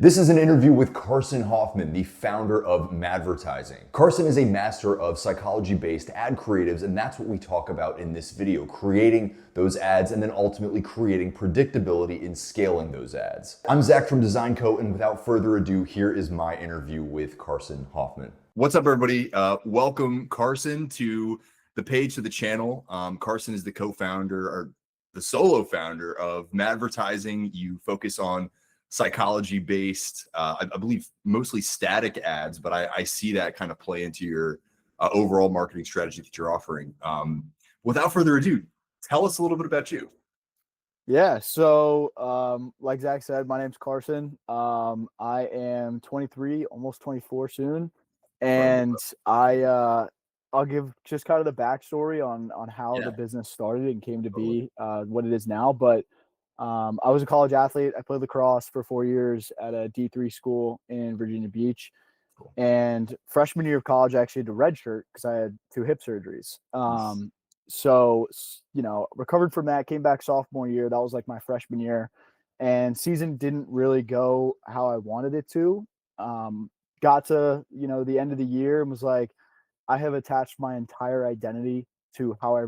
This is an interview with Carson Hoffman, the founder of Madvertising. Carson is a master of psychology-based ad creatives, and that's what we talk about in this video, creating those ads and then ultimately creating predictability in scaling those ads. I'm Zach from Designko, and without further ado, here is my interview with Carson Hoffman. What's up, everybody? Welcome Carson to the page, to the channel. Carson is the co-founder or the solo founder of Madvertising. You focus on psychology-based, I believe mostly static ads, but I see that kind of play into your overall marketing strategy that you're offering. Without further ado, tell us a little bit about you. Yeah, so like Zach said, my name's Carson. I am 23, almost 24 soon, Incredible. and I'll give just kind of the backstory on how the Yeah. business started and came to Totally. be what it is now. But I was a college athlete. I played lacrosse for 4 years at a D3 school in Virginia Beach. Cool. And freshman year of college, I actually had to redshirt because I had 2 hip surgeries. Nice. So, recovered from that, came back sophomore year. That was like my freshman year. And season didn't really go how I wanted it to. Got to, the end of the year and was like, I have attached my entire identity to how I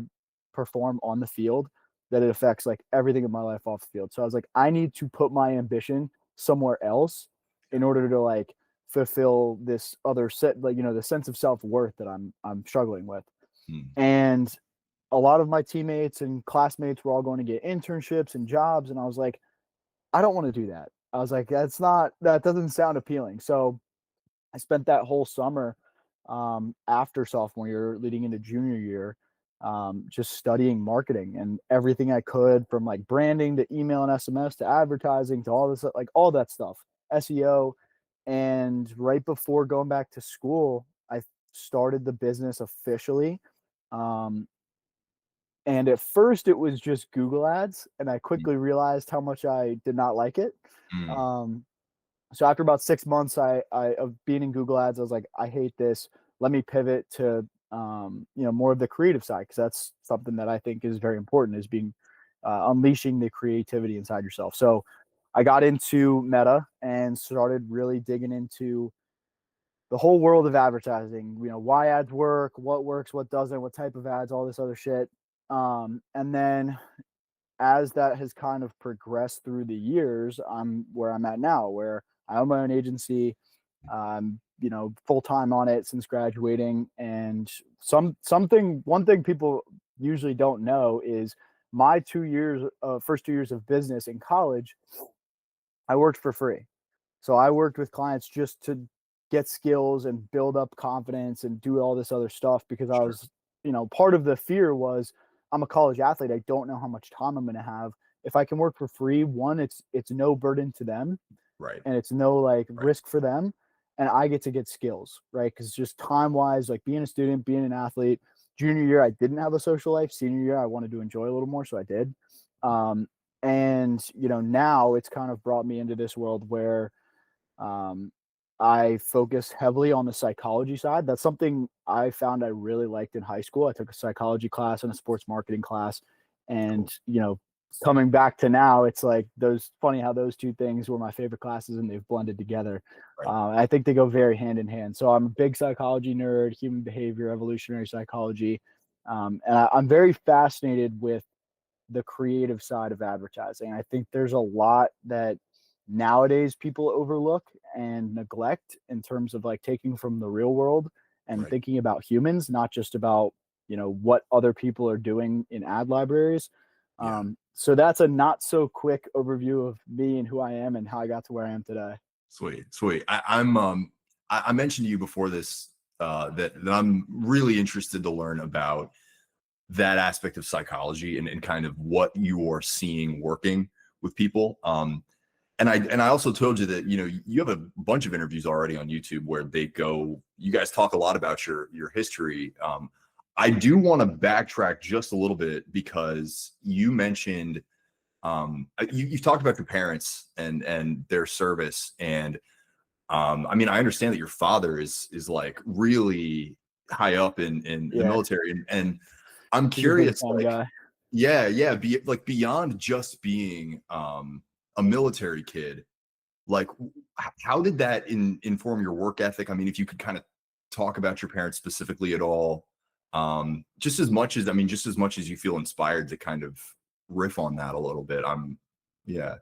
perform on the field, that it affects like everything in my life off the field. So I was like, I need to put my ambition somewhere else in order to like fulfill this other set, like, the sense of self-worth that I'm struggling with. Hmm. And a lot of my teammates and classmates were all going to get internships and jobs. And I was like, I don't want to do that. I was like, that doesn't sound appealing. So I spent that whole summer after sophomore year, leading into junior year, just studying marketing and everything I could, from like branding to email and SMS to advertising to all this, like all that stuff, SEO. And right before going back to school, I started the business officially. Um, and at first, it was just Google ads, and I quickly realized how much I did not like it. Hmm. Um, so after about 6 months, I of being in Google Ads, I was like, I hate this. Let me pivot to more of the creative side, because that's something that I think is very important, is being unleashing the creativity inside yourself. So I got into Meta and started really digging into the whole world of advertising. Why ads works, what doesn't, what type of ads, all this other shit. And then as that has kind of progressed through the years, I'm where I'm at now, where I own my own agency. Full time on it since graduating. And one thing people usually don't know is my 2 years, first 2 years of business in college, I worked for free. So I worked with clients just to get skills and build up confidence and do all this other stuff, because I Sure. was, part of the fear was, I'm a college athlete. I don't know how much time I'm going to have. If I can work for free, one, it's no burden to them, Right. and it's no like Right. risk for them, and I get skills, right? Because just time wise, like being a student, being an athlete. Junior year, I didn't have a social life. Senior year, I wanted to enjoy a little more, so I did. Um, and now it's kind of brought me into this world where um, I focus heavily on the psychology side. That's something I found I really liked in high school. I took a psychology class and a sports marketing class. And, Cool. coming back to now, it's like those funny how those two things were my favorite classes and they've blended together. Right. I think they go very hand in hand. So I'm a big psychology nerd, human behavior, evolutionary psychology. I'm very fascinated with the creative side of advertising. I think there's a lot that nowadays people overlook and neglect in terms of like taking from the real world and Right. thinking about humans, not just about, what other people are doing in ad libraries. Yeah. So that's a not so quick overview of me and who I am and how I got to where I am today. Sweet. Sweet. I mentioned to you before this that I'm really interested to learn about that aspect of psychology and kind of what you are seeing working with people. And I also told you that you have a bunch of interviews already on YouTube where you guys talk a lot about your history. I do want to backtrack just a little bit because you mentioned you've talked about your parents and their service. And I mean, I understand that your father is like really high up in the Yeah, military, and I'm he's a big curious, fun like, guy. yeah, yeah, like beyond just being a military kid, Like, how did that inform your work ethic? I mean, if you could kind of talk about your parents specifically at all, just as much as, I mean, just as much as you feel inspired to kind of riff on that a little bit. Yeah,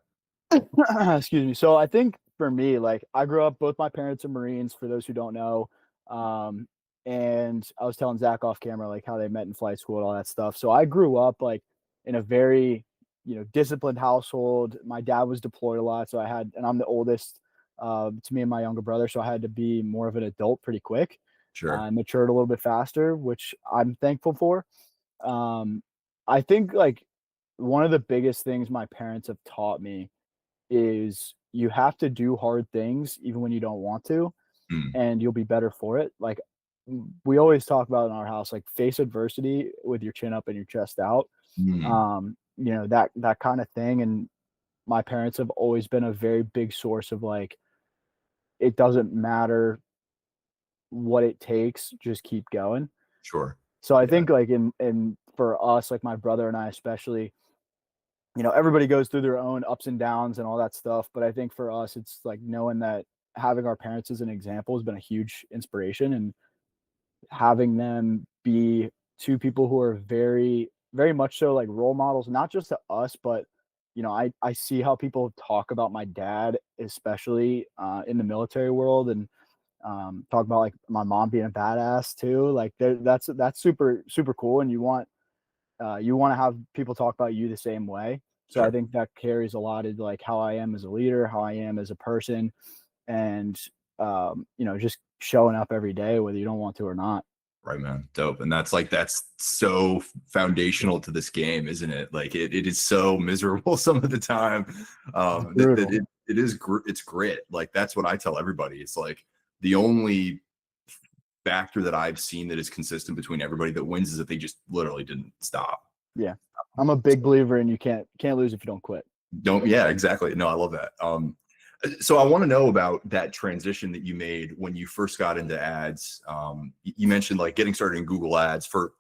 Excuse me. So I think for me, like I grew up, both my parents are Marines, for those who don't know. Um, and I was telling Zach off camera like how they met in flight school and all that stuff. So I grew up like in a very, disciplined household. My dad was deployed a lot, so and I'm the oldest. To me and my younger brother, so I had to be more of an adult pretty quick. sure. I matured a little bit faster, which I'm thankful for. Um, I think like one of the biggest things my parents have taught me is you have to do hard things even when you don't want to, Mm, and you'll be better for it. Like we always talk about in our house, like face adversity with your chin up and your chest out. mm, That kind of thing. And my parents have always been a very big source of like, it doesn't matter what it takes, just keep going. sure. So I Yeah, think like in for us, like my brother and I especially, everybody goes through their own ups and downs and all that stuff. But I think for us, it's like knowing that having our parents as an example has been a huge inspiration, and having them be two people who are very, very much so like role models, not just to us, but I see how people talk about my dad, especially in the military world, and talk about like my mom being a badass too. Like that's super super cool, and you want to have people talk about you the same way. So I sure. think that carries a lot of like how I am as a leader, how I am as a person, and just showing up every day whether you don't want to or not. Right, man. Dope. And that's so foundational to this game, isn't it? Like it is so miserable some of the time. It's That brutal. it's grit. Like that's what I tell everybody. It's like the only factor that I've seen that is consistent between everybody that wins is that they just literally didn't stop. Yeah. I'm a big believer in you can't lose if you don't quit. Don't, yeah, exactly. No, I love that. So I want to know about that transition that you made when you first got into ads. You mentioned like getting started in Google Ads. For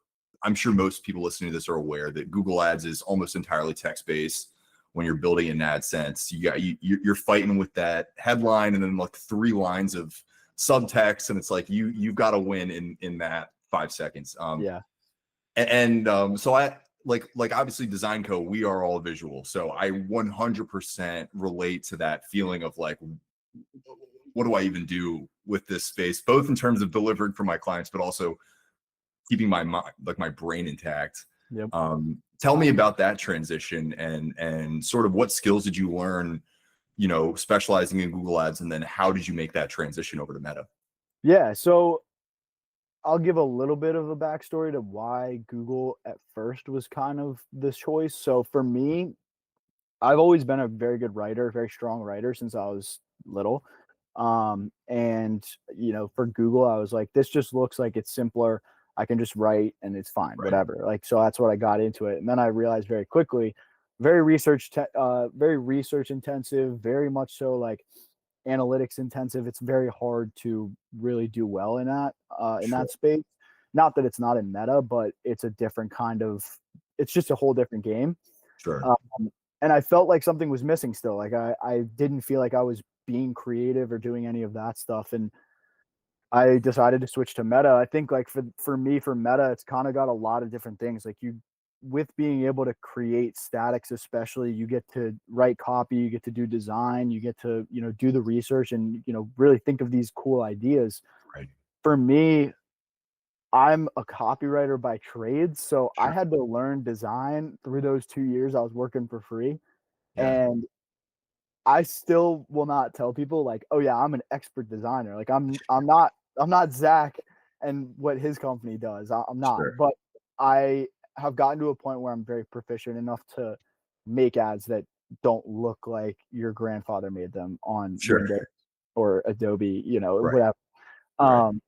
I'm sure most people listening to this are aware that Google Ads is almost entirely text based. When you're building an AdSense, you're fighting with that headline and then like 3 lines of subtext, and it's like you've got to win in that 5 seconds. Yeah. So I like obviously Designko, we are all visual. So I 100% relate to that feeling of like, what do I even do with this space, both in terms of delivering for my clients, but also keeping my mind, like my brain intact. Yep. Tell me about that transition and sort of what skills did you learn, specializing in Google Ads, and then how did you make that transition over to Meta? Yeah. So I'll give a little bit of a backstory to why Google at first was kind of this choice. So for me, I've always been a very good writer, very strong writer since I was little. And for Google, I was like, this just looks like it's simpler. I can just write and it's fine, Right. whatever. Like, so that's what I got into it. And then I realized very quickly, very research intensive, very much so like analytics intensive. It's very hard to really do well in Sure. that space. Not that it's not in meta, but it's a different kind of, it's just a whole different game. Sure. Um, and I felt like something was missing still. Like I didn't feel like I was being creative or doing any of that stuff. And I decided to switch to meta. I think like for me, for meta, it's kind of got a lot of different things. Like with being able to create statics, especially, you get to write copy, you get to do design, you get to, do the research and, really think of these cool ideas. Right. For me, I'm a copywriter by trade. So I Sure. had to learn design through those 2 years I was working for free. Yeah. And I still will not tell people like, "Oh yeah, I'm an expert designer." Like I'm not Zach and what his company does. I'm not. Sure. But I have gotten to a point where I'm very proficient enough to make ads that don't look like your grandfather made them on Sure. Windows or Adobe, Right. whatever. Right. Um,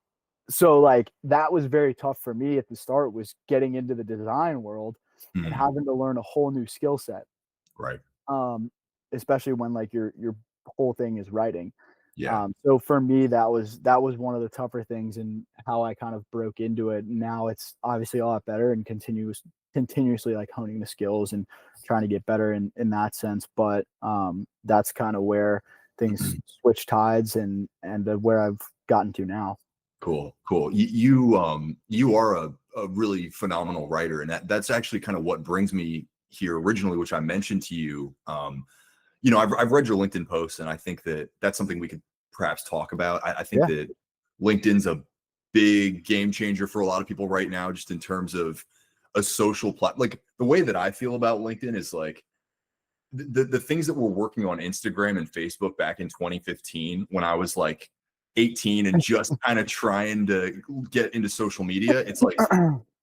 so like that was very tough for me at the start, was getting into the design world and Mm, having to learn a whole new skill set. right. Um, Especially when like your whole thing is writing. Yeah. So for me, that was one of the tougher things and how I kind of broke into it. Now it's obviously a lot better and continuously like honing the skills and trying to get better in that sense. But that's kind of where things switch tides and where I've gotten to now. Cool, cool. You are a really phenomenal writer, and that's actually kind of what brings me here originally, which I mentioned to you. I've read your LinkedIn posts, and I think that that's something we could perhaps talk about. I think Yeah. that LinkedIn's a big game changer for a lot of people right now, just in terms of a social Like the way that I feel about LinkedIn is like the things that we're working on Instagram and Facebook back in 2015 when I was like 18 and just kind of trying to get into social media. It's like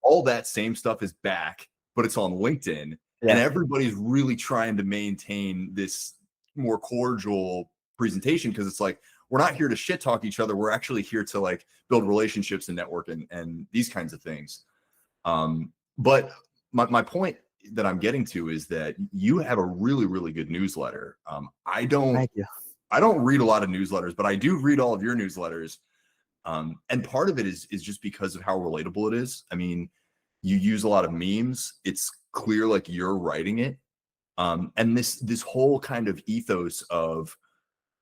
all that same stuff is back, but it's on LinkedIn, and Yeah. everybody's really trying to maintain this more cordial presentation because it's like we're not here to shit talk each other. We're actually here to like build relationships and network and these kinds of things. But my point that I'm getting to is that you have a really, really good newsletter. Thank you. I don't read a lot of newsletters, but I do read all of your newsletters. And part of it is just because of how relatable it is. I mean, you use a lot of memes. It's clear like you're writing it. And this whole kind of ethos of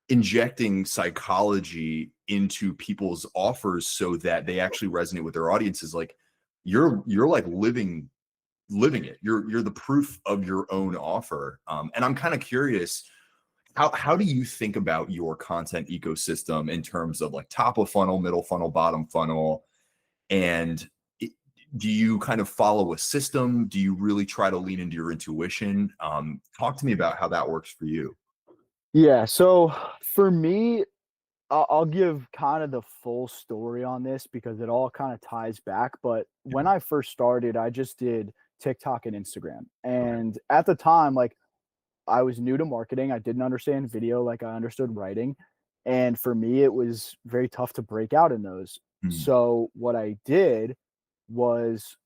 injecting psychology into people's offers so that they actually resonate with their audiences, like you're like living it. You're the proof of your own offer. And I'm kind of curious, how do you think about your content ecosystem in terms of like top of funnel, middle funnel, bottom funnel? And do you kind of follow a system? Do you really try to lean into your intuition? Talk to me about how that works for you. Yeah. So for me, I'll give kind of the full story on this because it all kind of ties back. But Yeah. when I first started, I just did TikTok and Instagram. Okay. And at the time, like I was new to marketing. I didn't understand video like I understood writing. And for me, it was very tough to break out in those. Hmm. So what I did was,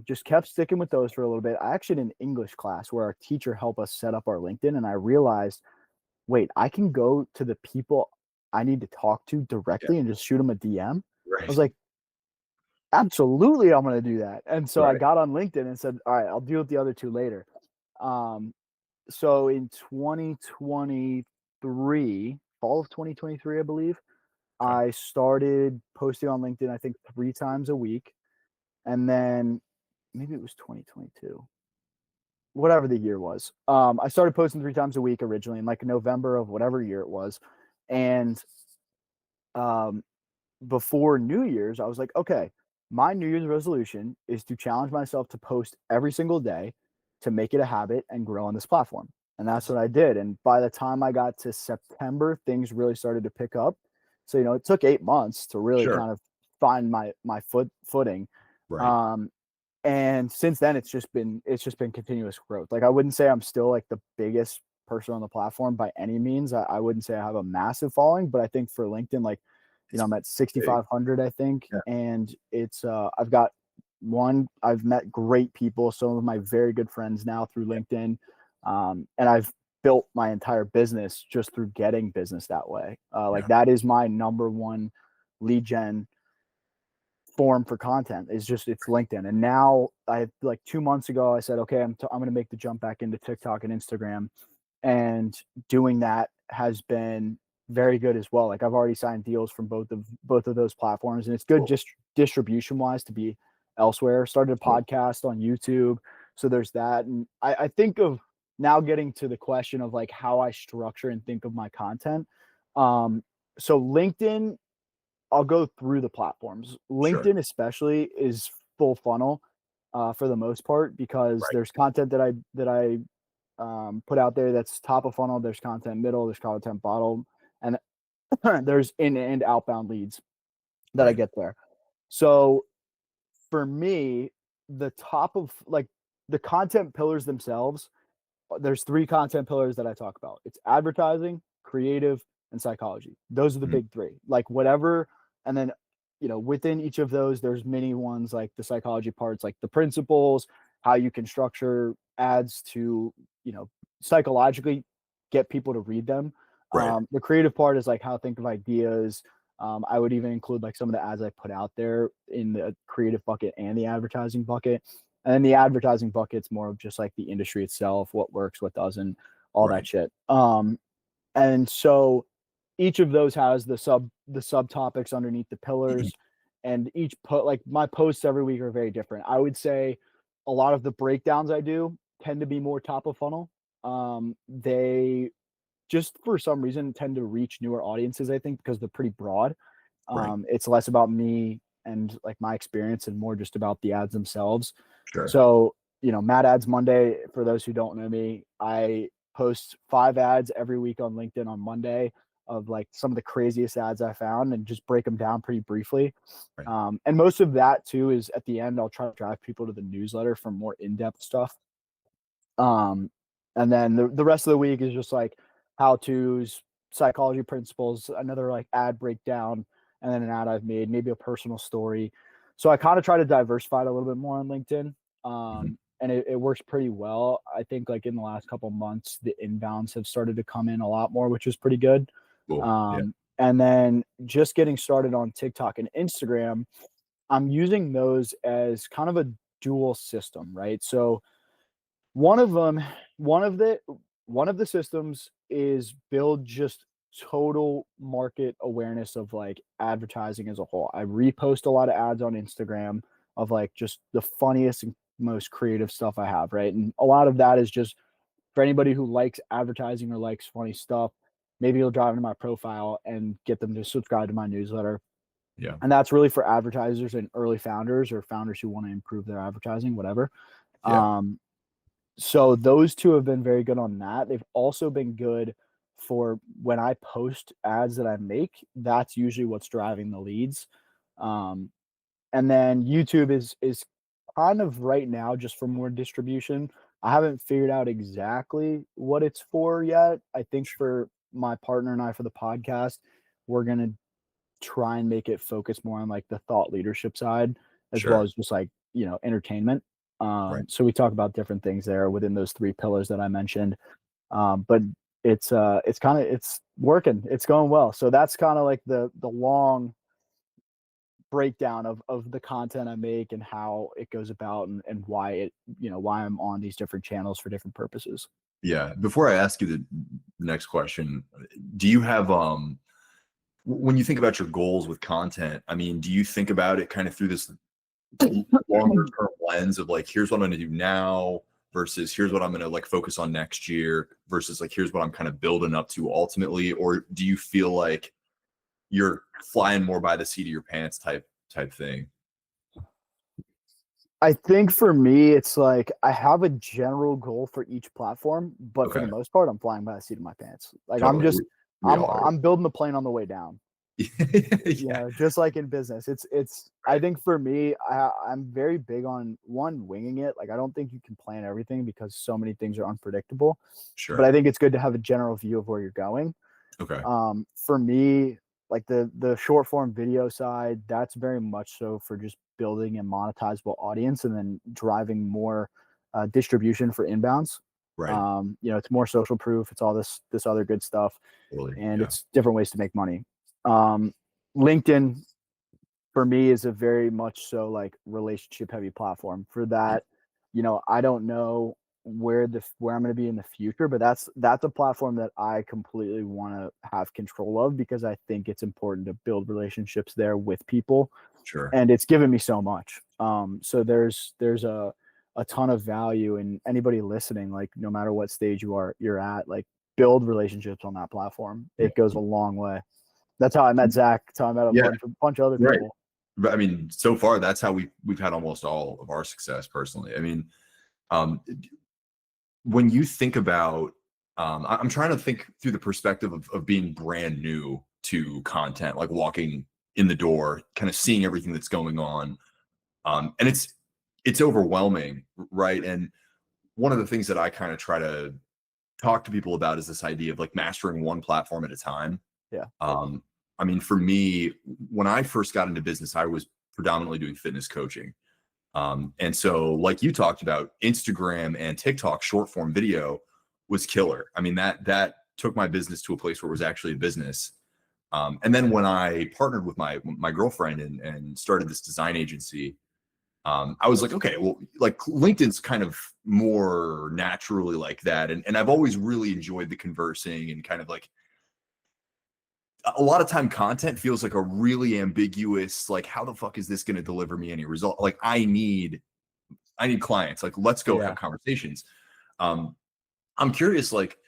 just kept sticking with those for a little bit. I actually did an English class where our teacher helped us set up our LinkedIn. And I realized, wait, I can go to the people I need to talk to Yeah. directly and just shoot them a DM. I Right. was like, absolutely, I'm going to do that. And so I Right. got on LinkedIn and said, all right, I'll deal with the other two later. Um, so in 2023, fall of 2023, I believe, Okay. I started posting on LinkedIn, I think 3 times a week. And then maybe it was 2022, whatever the year was. I started posting 3 times a week originally in like November of whatever year it was. And um, before New Year's, I was like, okay, my New Year's resolution is to challenge myself to post every single day to make it a habit and grow on this platform. And that's Nice. what I did. And by the time I got to September, things really started to pick up. So, it took 8 months to really Sure. kind of find my footing. Right. Um, and since then it's just been continuous growth. Like I wouldn't say I'm still like the biggest person on the platform by any means. I wouldn't say I have a massive following, but I think for LinkedIn, like, It's I'm at big. 6,500, I think. Yeah. And I've met great people, some of my very good friends now through LinkedIn. And I've built my entire business just through getting business that way. Like Yeah. that is my number one lead gen form for content, is just it's LinkedIn. And now I like 2 months ago, I said, okay, I'm going to make the jump back into TikTok and Instagram, and doing that has been very good as well. Like I've already signed deals from both of those platforms, and it's good Cool. just distribution wise to be elsewhere. Started a Cool. podcast on YouTube, so there's that. And I think of now getting to the question of like how I structure and think of my content. So LinkedIn, I'll go through the platforms. Sure. LinkedIn especially is full funnel for the most part, because Right. there's content that I put out there that's top of funnel. There's content middle. There's content bottom, and there's in and outbound leads that I Right. get there. So for me, the top of like the content pillars themselves, there's 3 content pillars that I talk about. It's advertising, creative, and psychology. Those are the Mhm. big three. Like whatever, and then within each of those, there's many ones like the psychology parts, like the principles, how you can structure ads to psychologically get people to read them. Right. The creative part is like how to think of ideas. I would even include like some of the ads I put out there in the creative bucket and the advertising bucket. And then the advertising bucket's more of just like the industry itself, what works, what doesn't, all that Right. shit. And so each of those has the subtopics underneath the pillars, and each like my posts every week are very different. I would say a lot of the breakdowns I do tend to be more top of funnel. They just for some reason tend to reach newer audiences, I think, because they're pretty broad. Right. It's less about me and like my experience and more just about the ads themselves. Sure. So, Mad Ads Monday, for those who don't know me, I post 5 ads every week on LinkedIn on Monday of like some of the craziest ads I found and just break them down pretty briefly. Right. And most of that too is at the end, I'll try to drive people to the newsletter for more in-depth stuff. Um, and then the rest of the week is just like how to's, psychology principles, another like ad breakdown, and then an ad I've made, maybe a personal story. So I kind of try to diversify it a little bit more on LinkedIn. Mhm. And it works pretty well. I think like in the last couple months, the inbounds have started to come in a lot more, which is pretty good. Cool. Yeah. And then just getting started on TikTok and Instagram, I'm using those as kind of a dual system, right? So one of them, one of the one of the systems is build just total market awareness of like advertising as a whole. I repost a lot of ads on Instagram of like just the funniest and most creative stuff I have, right? And a lot of that is just for anybody who likes advertising or likes funny stuff. Maybe you'll drive into my profile and get them to subscribe to my newsletter. Yeah. And that's really for advertisers and early founders or founders who want to improve their advertising, whatever. Yeah. Um, so those two have been very good on that. They've also been good for when I post ads that I make. That's usually what's driving the leads. Um, and then YouTube is kind of right now just for more distribution. I haven't figured out exactly what it's for yet. I think for my partner and I for the podcast, we're gonna try and make it focus more on like the thought leadership side as well Sure. as just like entertainment. Right. So we talk about different things there within those 3 pillars that I mentioned. But it's kind of it's working, it's going well. So that's kind of like the long breakdown of the content I make and how it goes about and why why I'm on these different channels for different purposes. Yeah. Before I ask you the next question, do you have when you think about your goals with content, I mean, do you think about it kind of through this longer term lens of like, here's what I'm going to do now versus here's what I'm going to like focus on next year versus like, here's what I'm kind of building up to ultimately? Or do you feel like you're flying more by the seat of your pants type thing? I think for me, it's like I have a general goal for each platform, but for the Okay. most part, I'm flying by the seat of my pants. Like I'm Totally. just We all are. I'm building the plane on the way down. Yeah. Just like in business. It's I Right. think for me, I'm very big on one winging it. Like I don't think you can plan everything because so many things are unpredictable. But Sure. I think it's good to have a general view of where you're going. Okay. For me, like the short form video side, that's very much so for just building a monetizable audience and then driving more distribution for inbounds. Right. It's more social proof. It's all this other good stuff, Totally. and Yeah. it's different ways to make money. Um, LinkedIn for me is a very much so like relationship heavy platform. For Yeah. that, I don't know where I'm going to be in the future, but that's a platform that I completely want to have control of because I think it's important to build relationships there with people, Sure. and it's given me so much. So there's a ton of value in anybody listening, like no matter what stage you're at, like build relationships on that platform. Yeah. It goes a long way. That's how I met Zach. That's how I met a Yeah. bunch of other Right. people. But I mean, so far that's how we've had almost all of our success personally. I mean, um, when you think about, I'm trying to think through the perspective of being brand new to content, like walking in the door, kind of seeing everything that's going on, and it's overwhelming, right? And one of the things that I kind of try to talk to people about is this idea of like mastering one platform at a time. Yeah. Um, I mean, for me, when I first got into business, I was predominantly doing fitness coaching. And so, like you talked about, Instagram and TikTok short form video was killer. I mean, that took my business to a place where it was actually a business. And then when I partnered with my girlfriend and started this design agency, I was like, okay, well, like LinkedIn's kind of more naturally like that. And I've always really enjoyed the conversing and kind of like a lot of time content feels like a really ambiguous, like, how the fuck is this going to deliver me any result? Like, I need clients. Like, let's go have Yeah. conversations. Um, I'm curious, like,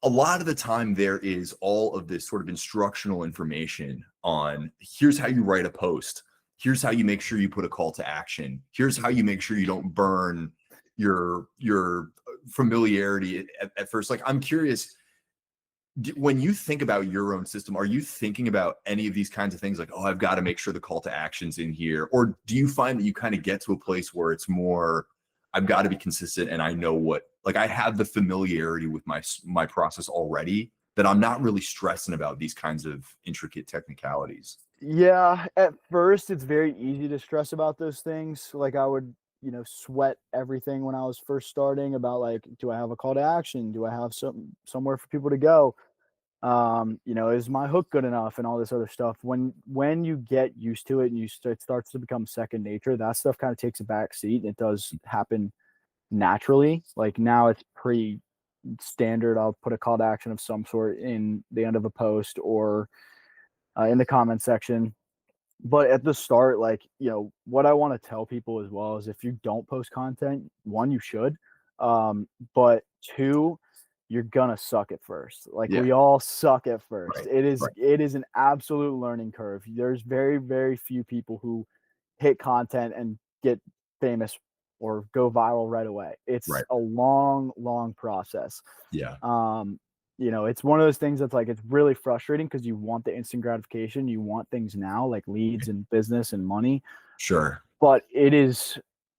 a lot of the time there is all of this sort of instructional information on here's how you write a post. Here's how you make sure you put a call to action. Here's how you make sure you don't burn your familiarity at first. Like, I'm curious, when you think about your own system, are you thinking about any of these kinds of things like, oh, I've got to make sure the call to action's in here? Or do you find that you kind of get to a place where it's more, I've got to be consistent and I know what, like, I have the familiarity with my process already, that I'm not really stressing about these kinds of intricate technicalities? Yeah, at first it's very easy to stress about those things. Like I would, sweat everything when I was first starting about like, do I have a call to action? Do I have somewhere for people to go? Is my hook good enough and all this other stuff. When you get used to it and it starts to become second nature, that stuff kind of takes a back seat and it does happen naturally. Like now it's pretty standard. I'll put a call to action of some sort in the end of a post or in the comment section. But at the start, like, what I want to tell people as well is if you don't post content, one, you should. But two, you're gonna suck at first. Like Yeah. we all suck at first. Right. It is Right. it is an absolute learning curve. There's very, very few people who hit content and get famous or go viral right away. It's Right. a long, long process. Yeah. Um, it's one of those things that's like it's really frustrating because you want the instant gratification, you want things now, like leads and business and money, Sure. but it is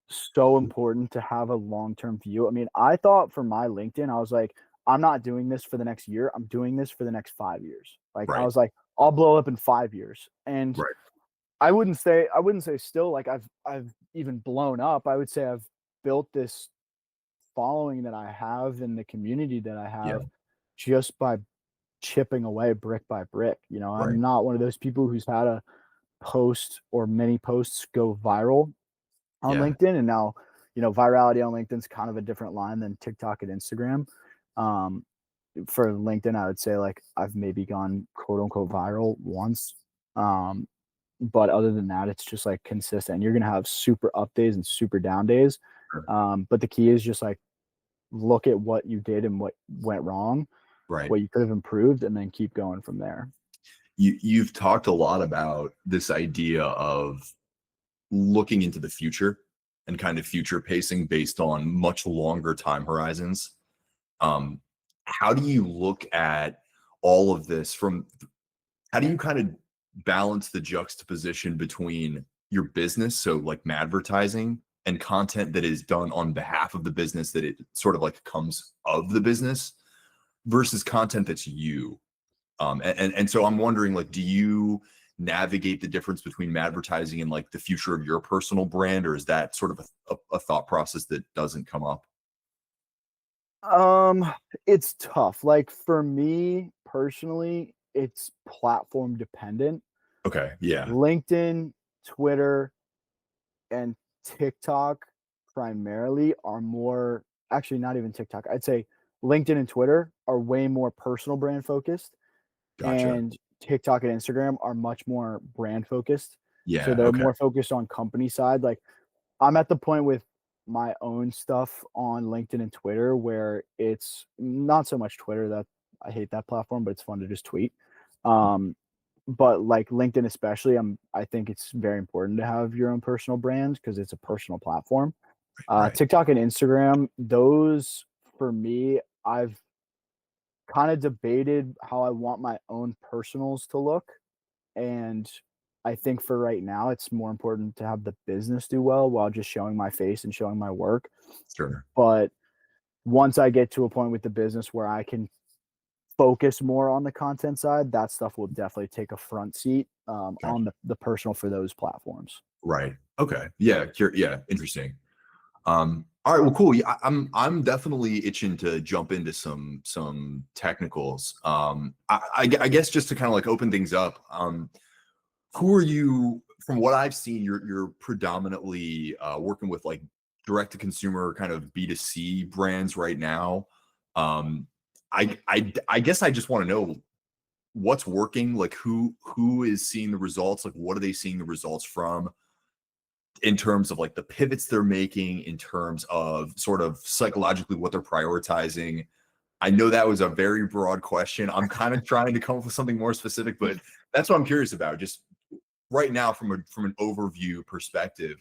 so important to have a long-term view. I mean, I thought for my LinkedIn, I was like, I'm not doing this for the next year. I'm doing this for the next 5 years. Like I Right. was like, I'll blow up in 5 years. And Right. I wouldn't say still like I've even blown up. I would say I've built this following that I have in the community that I Yeah. have just by chipping away brick by brick. Right. I'm not one of those people who's had a post or many posts go viral on Yeah. LinkedIn. And now, virality on LinkedIn is kind of a different line than TikTok and Instagram. Um, for LinkedIn, I would say like I've maybe gone quote unquote viral once. Um, but other than that, it's just like consistent. You're gonna have super up days and super down days. Sure. But the key is just like look at what you did and what went wrong, Right. what you could have improved, and then keep going from there. You've talked a lot about this idea of looking into the future and kind of future pacing based on much longer time horizons. How do you look at all of this from, how do you kind of balance the juxtaposition between your business, so like advertising, and content that is done on behalf of the business, that it sort of like comes of the business, versus content that's you? And so I'm wondering, like, do you navigate the difference between advertising and like the future of your personal brand, or is that sort of a thought process that doesn't come up? Um, it's tough. Like for me personally, it's platform dependent. Okay. Yeah. LinkedIn, Twitter, and TikTok primarily are more actually not even TikTok. I'd say LinkedIn and Twitter are way more personal brand focused Gotcha. and TikTok and Instagram are much more brand focused. So Yeah. they're Okay. more focused on company side. Like I'm at the point with my own stuff on LinkedIn and Twitter where it's not so much Twitter that I hate that platform, but it's fun to just tweet. Um, but like LinkedIn especially, I think it's very important to have your own personal brand because it's a personal platform. Right. TikTok and Instagram, those for me, I've kind of debated how I want my own personals to look. And I think for right now, it's more important to have the business do well while just showing my face and showing my work. Sure. But once I get to a point with the business where I can focus more on the content side, that stuff will definitely take a front seat Gotcha. on the personal for those platforms. Right. Okay. Yeah. Yeah. Interesting. All right. Well, cool. Yeah, I'm definitely itching to jump into some technicals. I guess just to kind of like open things up. Who are you? From what I've seen, you're predominantly working with like direct to consumer kind of B2C brands right now. Um, I guess I just want to know, what's working, like who is seeing the results, like what are they seeing the results from, in terms of like the pivots they're making, in terms of sort of psychologically what they're prioritizing. I know that was a very broad question. I'm kind of trying to come up with something more specific, but that's what I'm curious about. Just right now, from an overview perspective,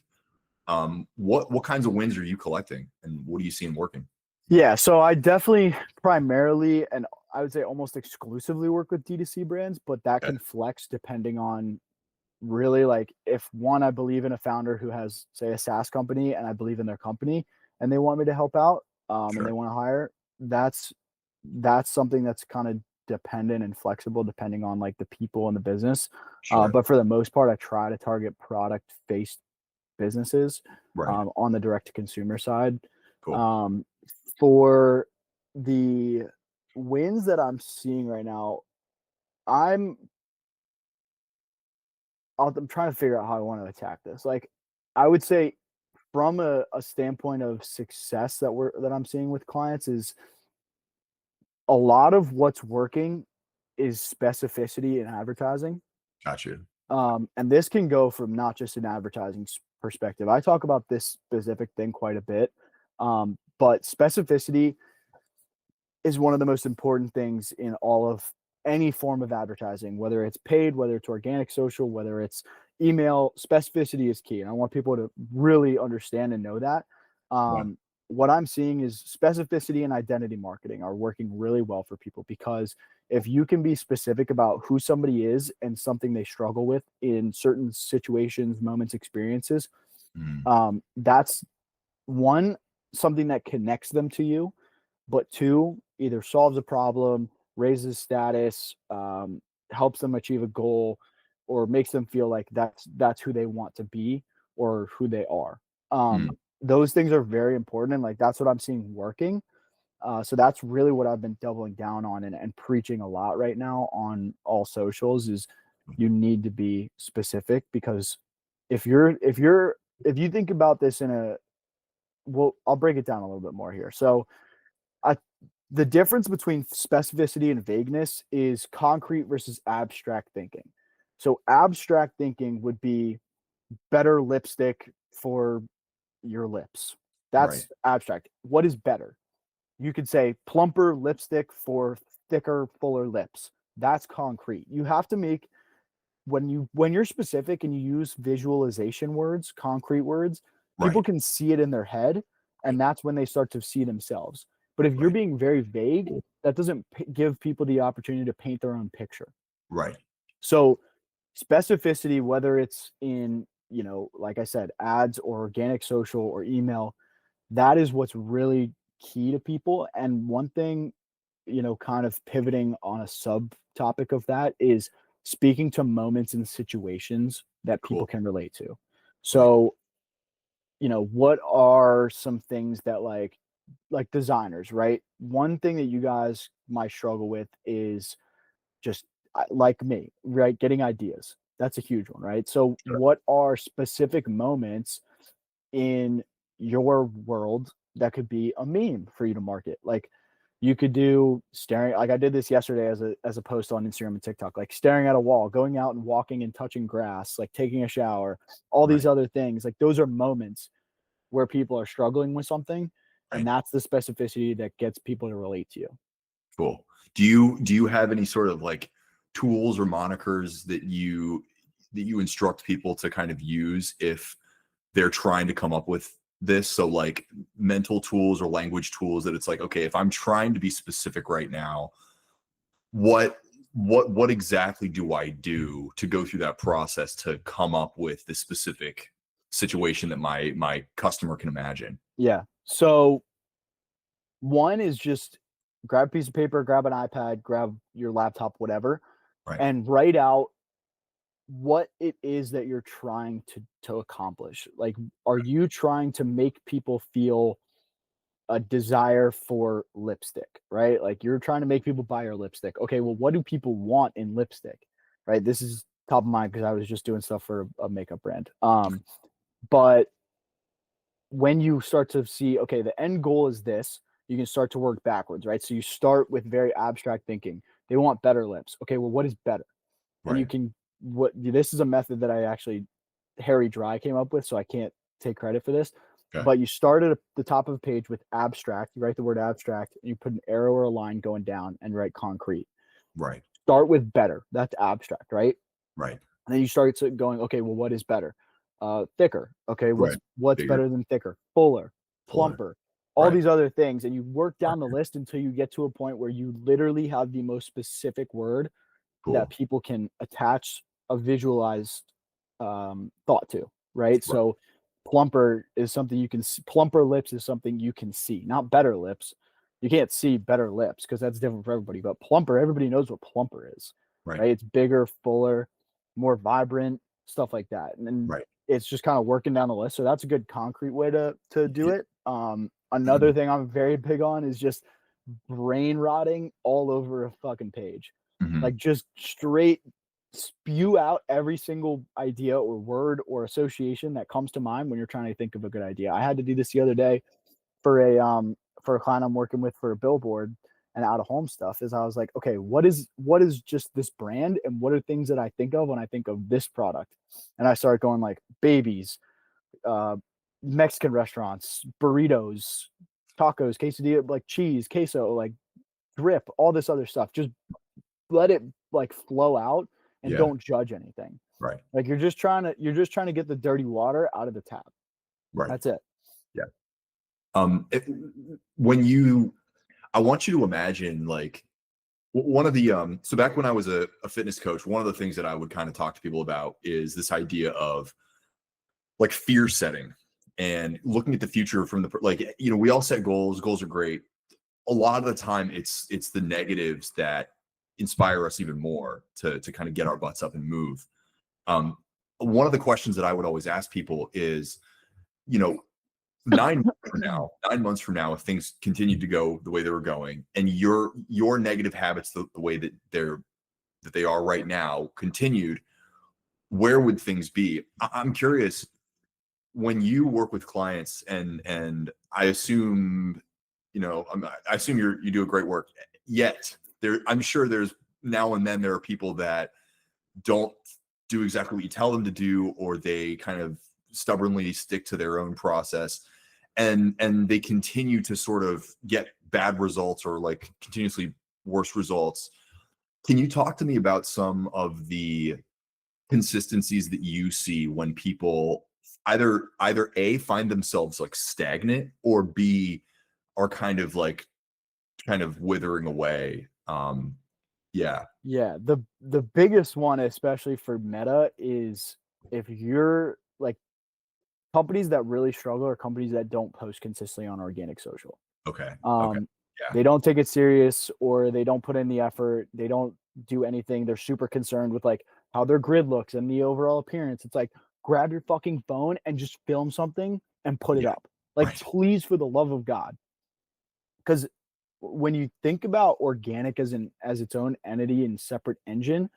what kinds of wins are you collecting, and what are you seeing working? Yeah, so I definitely primarily and I would say almost exclusively work with D2C brands, but that Okay. can flex depending on really like if one, I believe in a founder who has, say, a SaaS company and I believe in their company and they want me to help out, and they Sure. want to hire, that's something that's kind of dependent and flexible depending on like the people in the business. Sure. But for the most part, I try to target product based businesses Right. on the direct to consumer side. Cool. Um, for the wins that I'm seeing right now, I'm I'm trying to figure out how I want to attack this. Like, I would say from a standpoint of success that I'm seeing with clients is a lot of what's working is specificity in advertising. Gotcha. And this can go from not just an advertising perspective. I talk about this specific thing quite a bit, but specificity is one of the most important things in all of any form of advertising, whether it's paid, whether it's organic social, whether it's email. Specificity is key. And I want people to really understand and know that. Right. What I'm seeing is specificity and identity marketing are working really well for people because if you can be specific about who somebody is and something they struggle with in certain situations, moments, experiences, Mm. that's one, something that connects them to you, but two, either solves a problem, raises status, helps them achieve a goal, or makes them feel like that's who they want to be or who they are. Um, Mm. those things are very important, and like that's what I'm seeing working. So that's really what I've been doubling down on and preaching a lot right now on all socials is you need to be specific because if you think about this in a well, I'll break it down a little bit more here. So I the difference between specificity and vagueness is concrete versus abstract thinking. So abstract thinking would be better lipstick for your lips. Right. That's abstract. What is better? You could say plumper lipstick for thicker, fuller lips. That's concrete. You have to make when you're specific and you use visualization words, concrete words, people Right. can see it in their head, and that's when they start to see themselves. But if you're Right. being very vague, that doesn't give people the opportunity to paint their own picture. Right. So specificity, whether it's in, like I said, ads or organic social or email, that is what's really key to people. And one thing, kind of pivoting on a subtopic of that is speaking to moments and situations that people Cool. can relate to. Right. So, what are some things that like designers, right? One thing that you guys might struggle with is just like me, right? Getting ideas. That's a huge one, right? So, Sure. what are specific moments in your world that could be a meme for you to market? Like you could do staring like I did this yesterday as a post on Instagram and TikTok, like staring at a wall, going out and walking and touching grass, like taking a shower, all these Right. other things. Like those are moments where people are struggling with something, and Right. that's the specificity that gets people to relate to you. Cool. Do you have any sort of like tools or monikers that you instruct people to kind of use if they're trying to come up with this? So like mental tools or language tools that it's like, okay, if I'm trying to be specific right now, what what exactly do I do to go through that process to come up with the specific situation that my customer can imagine? Yeah. So one is just grab a piece of paper, grab an iPad, grab your laptop, whatever, Right. and write out what it is that you're trying to accomplish. Like, are you trying to make people feel a desire for lipstick, right? Like you're trying to make people buy your lipstick. Okay, well, what do people want in lipstick? Right? This is top of mind because I was just doing stuff for a makeup brand. But when you start to see, okay, the end goal is this, you can start to work backwards, right? So you start with very abstract thinking. They want better lips. Okay, well, what is better? And you Right. can this is a method that I actually Harry Dry came up with, so I can't take credit for this. Okay. But you start at the top of a page with abstract. You write the word abstract, and you put an arrow or a line going down, and write concrete. Right. Start with better. That's abstract, right? Right. And then you start going, okay, well, what is better? Thicker. Okay, Right. what's Bigger. better than thicker? Fuller, Fuller. plumper, all Right. these other things, and you work down the Okay. list until you get to a point where you literally have the most specific word that Cool. people can attach a visualized thought to, right? Right. So plumper is something you can see, plumper lips is something you can see, not better lips. You can't see better lips because that's different for everybody. But plumper, everybody knows what plumper is, Right. right? It's bigger, fuller, more vibrant, stuff like that. And then Right. it's just kind of working down the list. So that's a good concrete way to do Yeah. it. Another thing I'm very big on is just brain rotting all over a fucking page. Mhm. Like just straight spew out every single idea or word or association that comes to mind when you're trying to think of a good idea. I had to do this the other day for a client I'm working with for a billboard and out of home stuff. Is I was like, okay, what is just this brand and what are things that I think of when I think of this product? And I started going like babies, uh, Mexican restaurants, burritos, tacos, quesadilla, like cheese, queso, like drip, all this other stuff. Just let it like flow out and Yeah. don't judge anything. Right. Like you're just trying to get the dirty water out of the tap. Right. That's it. Yeah. It, when you, I want you to imagine like one of the so back when I was a fitness coach, one of the things that I would kind of talk to people about is this idea of like fear setting and looking at the future from the like, you know, we all set goals. Goals are great. A lot of the time it's the negatives that inspire us even more to kind of get our butts up and move. One of the questions that I would always ask people is, you know, 9 months from now, if things continue to go the way they were going, and your negative habits, the way that they are right now, continued, where would things be? I'm curious when you work with clients, and I assume, you know, I assume you do a great work. Yet I'm sure there's now and then there are people that don't do exactly what you tell them to do, or they kind of stubbornly stick to their own process, and they continue to sort of get bad results or like continuously worse results. Can you talk to me about some of the consistencies that you see when people either A, find themselves like stagnant, or B, are kind of withering away? Yeah. Yeah, the biggest one, especially for Meta, is if you're like companies that really struggle are companies that don't post consistently on organic social. Okay. Okay. Um, Yeah. they don't take it serious or they don't put in the effort. They don't do anything. They're super concerned with like how their grid looks and the overall appearance. It's like grab your fucking phone and just film something and put it Yeah. up. Like, Right. please, for the love of God, because when you think about organic as its own entity and separate engine,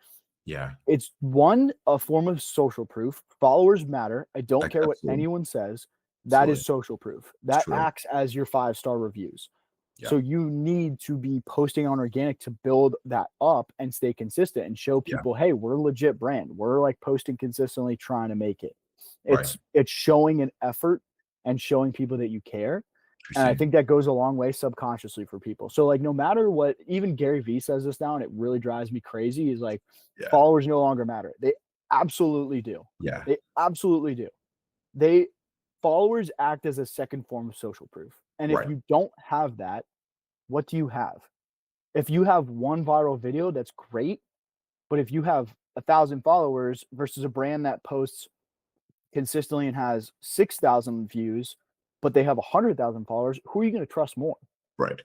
Yeah. it's one, a form of social proof. Followers matter. I don't care what Absolutely. anyone says. That Absolutely. is social proof. It's That true. acts as your 5-star reviews. Yeah. So you need to be posting on organic to build that up and stay consistent and show Yeah. people, hey, we're a legit brand. We're like posting consistently, trying to make it. Right. It's showing an effort and showing people that you care. And I Interesting. think that goes a long way subconsciously for people. So like no matter what, even Gary Vee says this now, and it really drives me crazy, is like Yeah. followers no longer matter. They absolutely do. Yeah. They absolutely do. They followers act as a second form of social proof. And if Right. you don't have that, what do you have? If you have one viral video, that's great. But if you have 1,000 followers versus a brand that posts consistently and has 6,000 views, but they have 100,000 followers, who are you going to trust more? Right.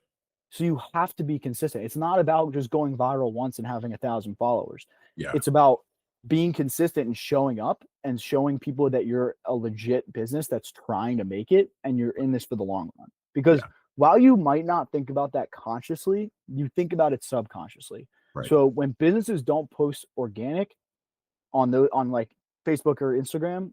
So you have to be consistent. It's not about just going viral once and having 1,000 followers. Yeah. It's about being consistent and showing up and showing people that you're a legit business that's trying to make it and you're in this for the long run. Because Yeah. while you might not think about that consciously, you think about it subconsciously. Right. So when businesses don't post organic on like Facebook or Instagram,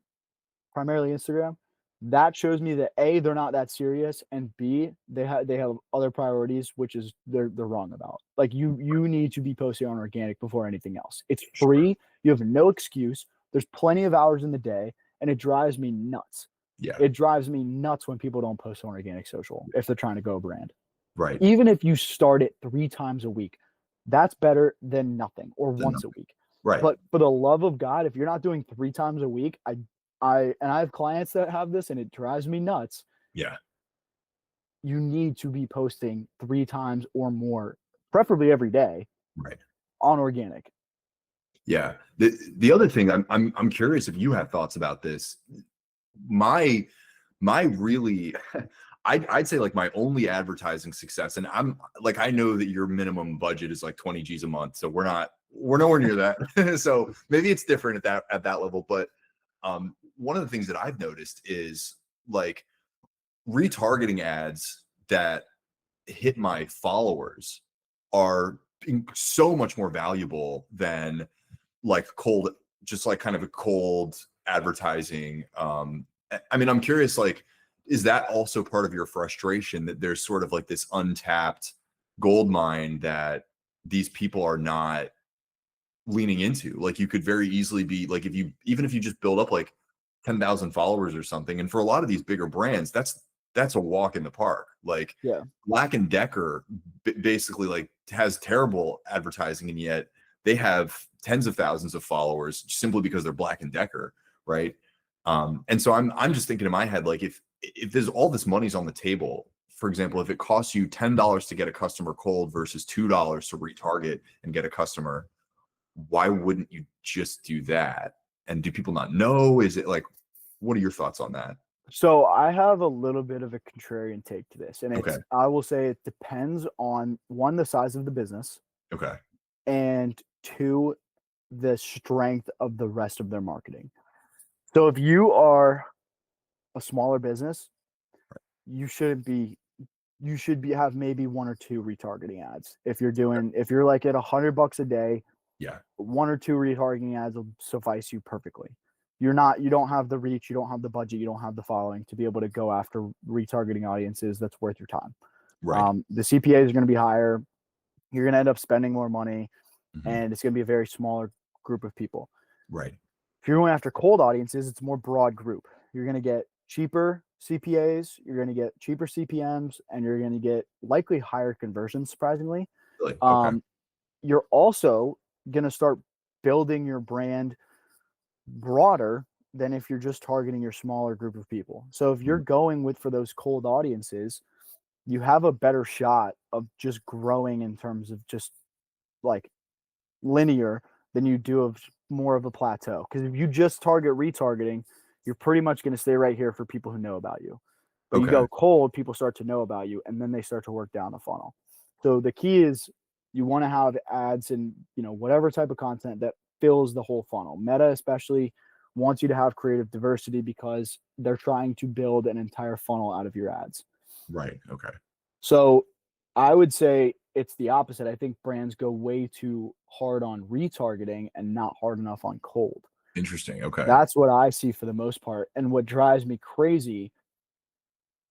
primarily Instagram, that shows me that A, they're not that serious, and B, they have other priorities, which is they're wrong about. Like you need to be posting on organic before anything else. It's free. You have no excuse. There's plenty of hours in the day, and it drives me nuts. Yeah. It drives me nuts when people don't post on organic social if they're trying to go brand. Right. Even if you start it 3 times a week, that's better than nothing, or once a week. Right. But for the love of God, if you're not doing 3 times a week, I have clients that have this and it drives me nuts. Yeah. You need to be posting 3 times or more, preferably every day, Right. on organic. Yeah. The other thing I'm curious if you have thoughts about this. My really I'd say like my only advertising success, and I'm like, I know that your minimum budget is like 20 G's a month, so we're nowhere near that. So maybe it's different at that level. But one of the things that I've noticed is like retargeting ads that hit my followers are so much more valuable than like cold, just like kind of a cold advertising. I mean, I'm curious, like, is that also part of your frustration that there's sort of like this untapped gold mine that these people are not leaning into? Like, you could very easily be like, even if you just build up like 10,000 followers or something, and for a lot of these bigger brands, that's a walk in the park. Like, Yeah. Black and Decker basically like has terrible advertising, and yet they have tens of thousands of followers simply because they're Black and Decker, right? And so I'm just thinking in my head, like, if there's all this money's on the table, for example, if it costs you $10 to get a customer cold versus $2 to retarget and get a customer, why wouldn't you just do that? And do people not know? Is it like, what are your thoughts on that? So I have a little bit of a contrarian take to this, and Okay. I will say it depends on, 1, the size of the business, Okay. and 2, the strength of the rest of their marketing. So if you are a smaller business, you should have maybe 1 or 2 retargeting ads. If you're like at $100 a day, Yeah. 1 or 2 retargeting ads will suffice you perfectly. You don't have the reach, you don't have the budget, you don't have the following to be able to go after retargeting audiences that's worth your time. Right. The CPAs are going to be higher. You're going to end up spending more money, Mhm. and it's going to be a very smaller group of people. Right. If you're going after cold audiences, it's a more broad group. You're going to get cheaper CPAs, you're going to get cheaper CPMs, and you're going to get likely higher conversions, surprisingly. Really? Okay. You're also going to start building your brand broader than if you're just targeting your smaller group of people. So if you're going for those cold audiences, you have a better shot of just growing in terms of just like linear than you do of more of a plateau. Because if you just target retargeting, you're pretty much going to stay right here for people who know about you. But you Okay. go cold, people start to know about you, and then they start to work down the funnel. So the key is you want to have ads and whatever type of content that fills the whole funnel. Meta especially wants you to have creative diversity because they're trying to build an entire funnel out of your ads. Right. Okay. So I would say it's the opposite. I think brands go way too hard on retargeting and not hard enough on cold. Interesting. Okay. That's what I see for the most part. And what drives me crazy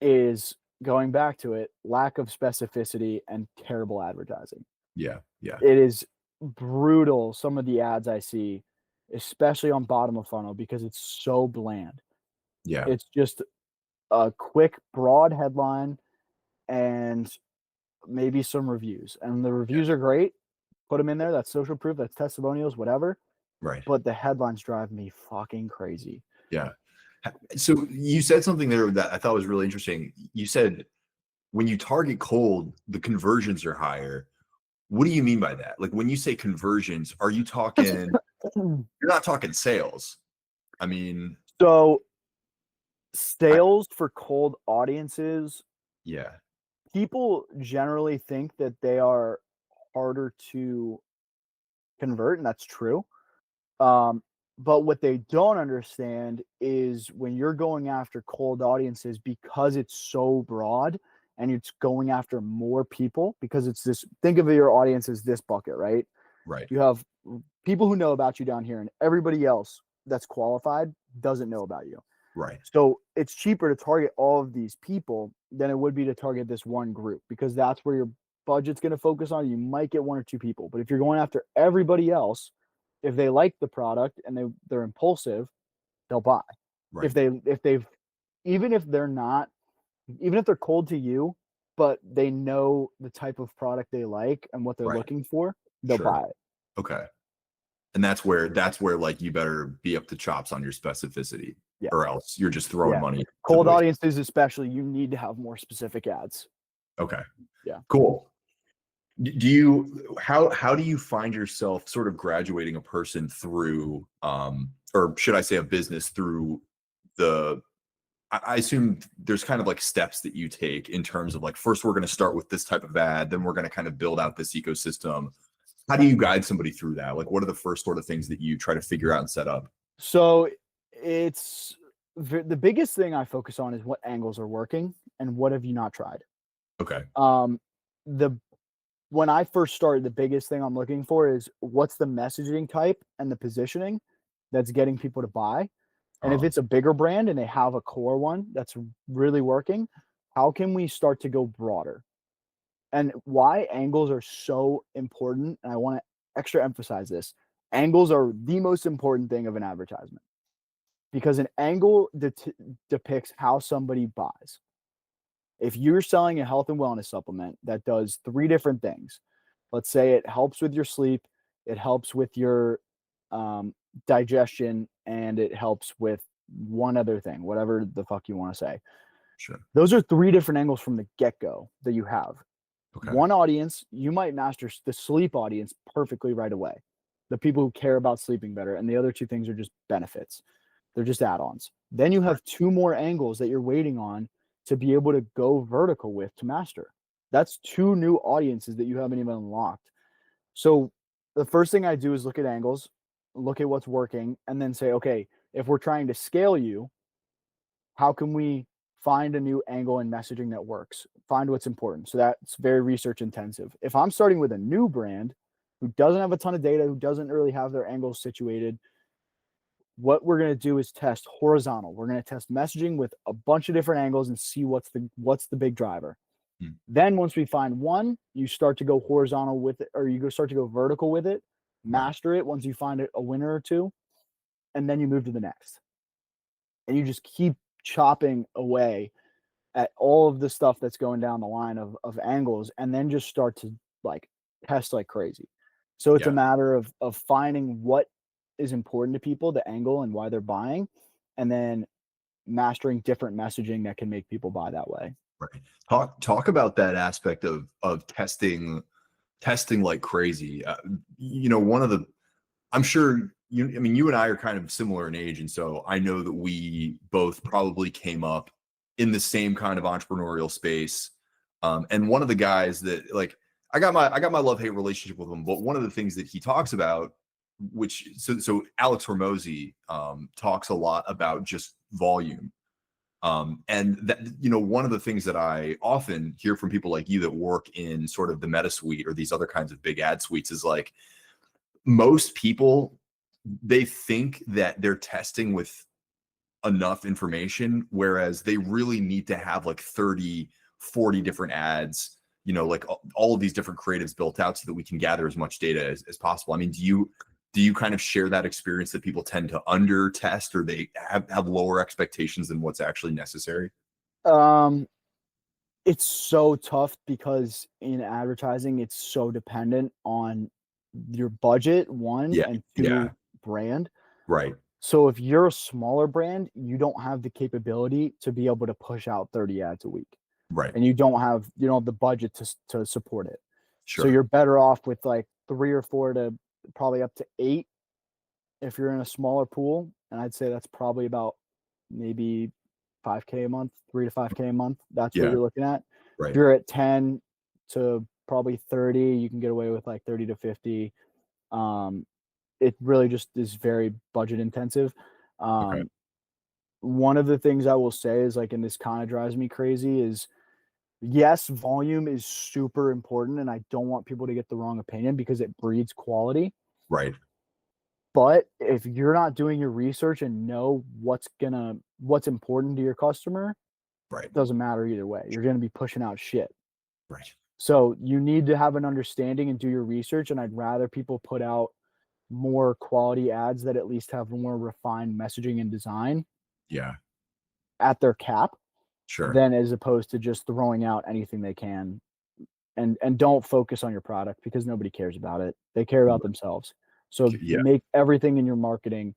is, going back to it, lack of specificity and terrible advertising. Yeah. Yeah. It is brutal, some of the ads I see, especially on bottom of funnel, because it's so bland. Yeah. It's just a quick, broad headline and maybe some reviews. And the reviews are great. Put them in there. That's social proof. That's testimonials, whatever. Right. But the headlines drive me fucking crazy. Yeah. So you said something there that I thought was really interesting. You said when you target cold, the conversions are higher. What do you mean by that? Like, when you say conversions, are you talking, you're not talking sales? I mean, So sales for cold audiences, yeah. people generally think that they are harder to convert, and that's true. But what they don't understand is when you're going after cold audiences, because it's so broad and it's going after more people, because it's this, think of your audience as this bucket, right? Right. You have people who know about you down here, and everybody else that's qualified doesn't know about you. Right. So it's cheaper to target all of these people than it would be to target this one group, because that's where your budget's going to focus on. You might get one or two people, but if you're going after everybody else, if they like the product and they're impulsive, they'll buy. Right. If they've even if they're not, even if they're cold to you, but they know the type of product they like and what they're Right. looking for, they'll Sure. buy it. Okay. And that's where like you better be up to chops on your specificity, Yeah. or else you're just throwing Yeah. money. Cold audiences, especially, you need to have more specific ads. Okay. Yeah. Cool. Do you how do you find yourself sort of graduating a person through or should I say a business through the I assume there's kind of like steps that you take in terms of like, first we're going to start with this type of ad, then we're going to kind of build out this ecosystem. How do you guide somebody through that? Like, what are the first sort of things that you try to figure out and set up? So it's the biggest thing I focus on is what angles are working and what have you not tried. Okay. The When I first started, the biggest thing I'm looking for is what's the messaging type and the positioning that's getting people to buy. And if it's a bigger brand and they have a core one that's really working, how can we start to go broader? And why angles are so important, and I want to extra emphasize this, angles are the most important thing of an advertisement, because an angle depicts how somebody buys. If you're selling a health and wellness supplement that does 3 different things, let's say it helps with your sleep, it helps with your digestion, and it helps with one other thing, whatever the fuck you want to say. Sure. Those are 3 different angles from the get-go that you have. Okay. One audience, you might master the sleep audience perfectly right away. The people who care about sleeping better, and the other 2 things are just benefits. They're just add-ons. Then you have 2 more angles that you're waiting on to be able to go vertical with to master. That's 2 new audiences that you haven't even unlocked. So the first thing I do is look at angles, look at what's working, and then say, okay, if we're trying to scale you, how can we find a new angle and messaging that works? Find what's important. So that's very research intensive. If I'm starting with a new brand who doesn't have a ton of data, who doesn't really have their angles situated, what we're going to do is test horizontal. We're going to test messaging with a bunch of different angles and see what's the big driver. Then once we find one, you start to go horizontal with it, or you start to go vertical with it, master it once you find a winner or two, and then you move to the next. And you just keep chopping away at all of the stuff that's going down the line of angles, and then just start to like test like crazy. So it's a matter of finding what is important to people, the angle and why they're buying, and then mastering different messaging that can make people buy that way. Right. Talk about that aspect of testing like crazy. One of the I'm sure you and I are kind of similar in age, and so I know that we both probably came up in the same kind of entrepreneurial space. And one of the guys that like I got my love-hate relationship with him, but one of the things that he talks about, which so Alex Hormozy talks a lot about just volume. And that, one of the things that I often hear from people like you that work in sort of the meta suite or these other kinds of big ad suites is like, most people, they think that they're testing with enough information, whereas they really need to have like 30, 40 different ads, like all of these different creatives built out so that we can gather as much data as possible. I mean, do you kind of share that experience that people tend to under test, or they have lower expectations than what's actually necessary? It's so tough because in advertising, it's so dependent on your budget, one, Yeah. and two, brand. Right. So if you're a smaller brand, you don't have the capability to be able to push out 30 ads a week. Right. And you don't have the budget to support it. Sure. So you're better off with like 3 or 4 to probably up to 8 if you're in a smaller pool. And I'd say that's probably about maybe 5K a month, 3 to 5K a month. That's what you're looking at. Right. If you're at 10 to probably 30, you can get away with like 30 to 50. It really just is very budget intensive. Okay. One of the things I will say is like, and this kind of drives me crazy, is yes, volume is super important, and I don't want people to get the wrong opinion because it breeds quality. Right. But if you're not doing your research and know what's important to your customer, Right. doesn't matter either way. You're gonna be pushing out shit. Right. So you need to have an understanding and do your research. And I'd rather people put out more quality ads that at least have more refined messaging and design Yeah. at their cap Sure. than as opposed to just throwing out anything they can. And don't focus on your product because nobody cares about it. They care about themselves. So Yeah. make everything in your marketing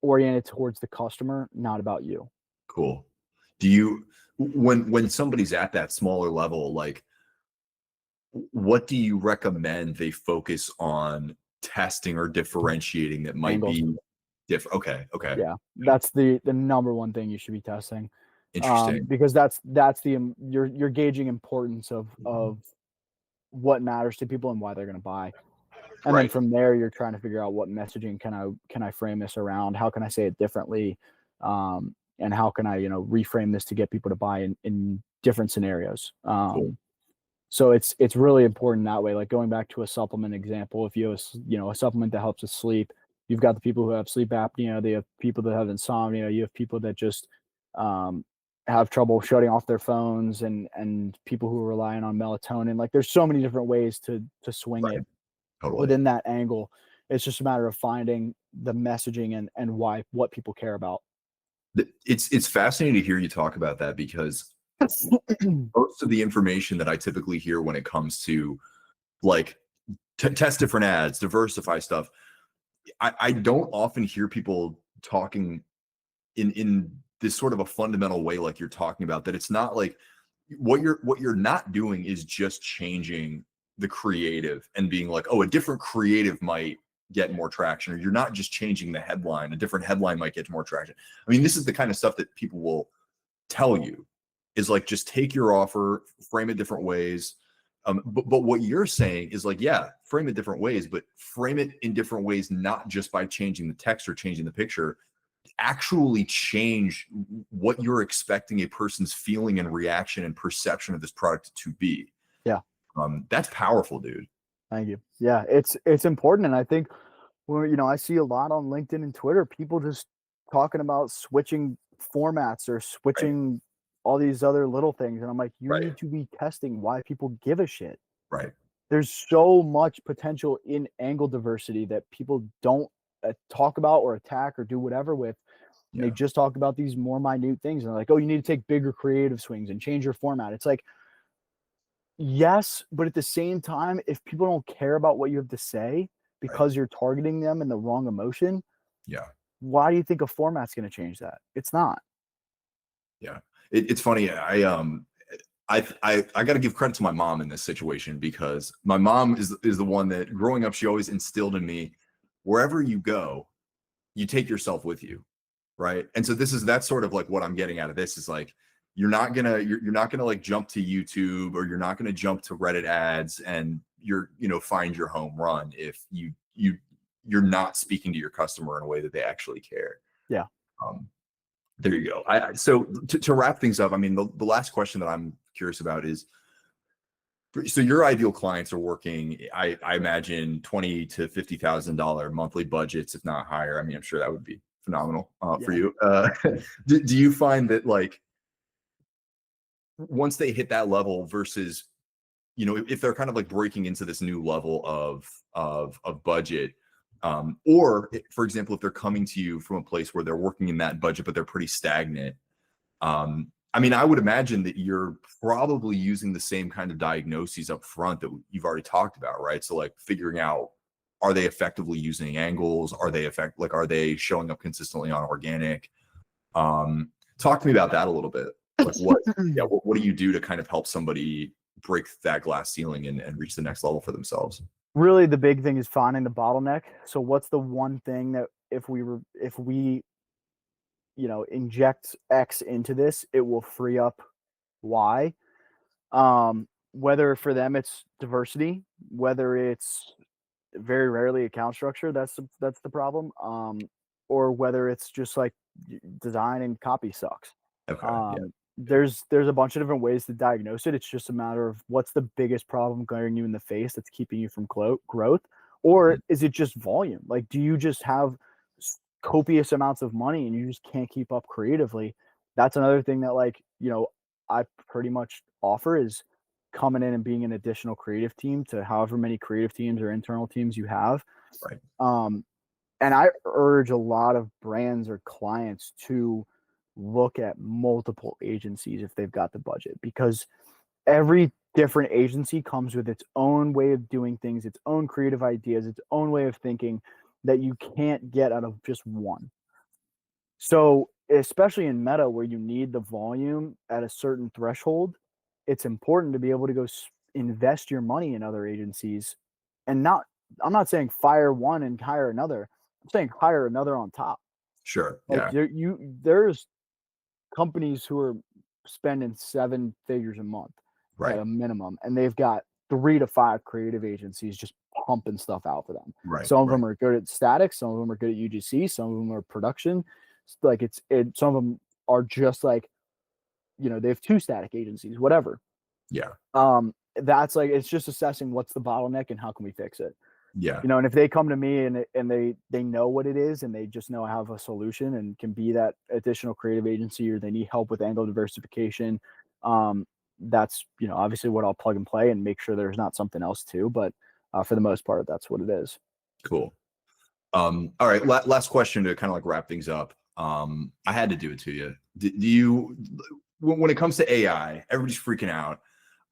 oriented towards the customer, not about you. Cool. Do you, when somebody's at that smaller level, like, what do you recommend they focus on testing or differentiating that might Angles. be different? Okay. Okay. Yeah, that's the number one thing you should be testing, Interesting. because that's you're gauging importance of what matters to people and why they're going to buy, and then Right. from there you're trying to figure out what messaging can I frame this around, how can I say it differently, and how can I reframe this to get people to buy in different scenarios. Cool. So it's really important that way. Like going back to a supplement example, if you have a supplement that helps with sleep, you've got the people who have sleep apnea, they have people that have insomnia, you have people that just um, have trouble shutting off their phones, and people who are relying on melatonin. Like there's so many different ways to swing Right. it Totally. within that angle. It's just a matter of finding the messaging and why what people care about. It's fascinating to hear you talk about that because most of the information that I typically hear when it comes to like test different ads, diversify stuff, I don't often hear people talking in this sort of a fundamental way like you're talking about, that it's not like what you're not doing is just changing the creative and being like, oh, a different creative might get more traction, or you're not just changing the headline, a different headline might get more traction. I mean, this is the kind of stuff that people will tell you, is like, just take your offer, frame it different ways. But what you're saying is like, yeah, frame it different ways, but frame it in different ways, not just by changing the text or changing the picture. Actually change what you're expecting a person's feeling and reaction and perception of this product to be. Yeah. That's powerful, dude. Thank you. Yeah, it's important, and I think I see a lot on LinkedIn and Twitter, people just talking about switching formats or Right. switching all these other little things, and I'm like, you Right. need to be testing why people give a shit. Right. There's so much potential in angle diversity that people don't talk about or attack or do whatever with. And they Yeah. just talk about these more minute things, and they're like, oh, you need to take bigger creative swings and change your format. It's like, yes, but at the same time, if people don't care about what you have to say Right. because you're targeting them in the wrong emotion, Yeah. why do you think a format's going to change that? It's not. Yeah. It's funny. I got to give credit to my mom in this situation, because my mom is the one that, growing up, she always instilled in me, wherever you go, you take yourself with you. Right. And so that's sort of like what I'm getting out of this, is like, you're not gonna like jump to YouTube, or you're not gonna jump to Reddit ads and find your home run if you're not speaking to your customer in a way that they actually care. Yeah. Um, there you go. So to wrap things up, I mean, the last question that I'm curious about is, so your ideal clients are working, I imagine, $20,000 to $50,000 monthly budgets, if not higher. I mean, I'm sure that would be phenomenal for Yeah. you. Do you find that, like, once they hit that level versus, if they're kind of like breaking into this new level of budget, or for example, if they're coming to you from a place where they're working in that budget but they're pretty stagnant, I mean, I would imagine that you're probably using the same kind of diagnoses up front that you've already talked about, right? So like figuring out, are they effectively using angles? Are they showing up consistently on organic? Talk to me about that a little bit. Like what do you do to kind of help somebody break that glass ceiling and reach the next level for themselves? Really, the big thing is finding the bottleneck. So what's the one thing that if we inject X into this, it will free up Y. Whether for them it's diversity, whether it's very rarely account structure, that's the problem. Or whether it's just like design and copy sucks. Okay. Yeah. Um, there's a bunch of different ways to diagnose it. It's just a matter of what's the biggest problem glaring you in the face that's keeping you from growth. Or is it just volume? Like, do you just have copious amounts of money and you just can't keep up creatively? That's another thing that, like, I pretty much offer is coming in and being an additional creative team to however many creative teams or internal teams you have. Right. And I urge a lot of brands or clients to look at multiple agencies if they've got the budget, because every different agency comes with its own way of doing things, its own creative ideas, its own way of thinking that you can't get out of just one. So, especially in meta where you need the volume at a certain threshold, it's important to be able to go invest your money in other agencies and not, I'm not saying fire one and hire another. I'm saying hire another on top. Sure. Like Yeah. there's companies who are spending 7 figures a month at Right. a minimum, and they've got 3 to 5 creative agencies just pumping stuff out for them. Right. Some of Right. them are good at static, some of them are good at UGC, some of them are production. Like some of them are just like, they have 2 static agencies, whatever. Yeah. That's like, it's just assessing what's the bottleneck and how can we fix it. Yeah. And if they come to me and they know what it is and they just know I have a solution and can be that additional creative agency, or they need help with angle diversification, that's obviously what I'll plug and play and make sure there's not something else too. But for the most part, that's what it is. Cool. All right. Last question to kind of like wrap things up. I had to do it to you. Do you, when it comes to AI, everybody's freaking out.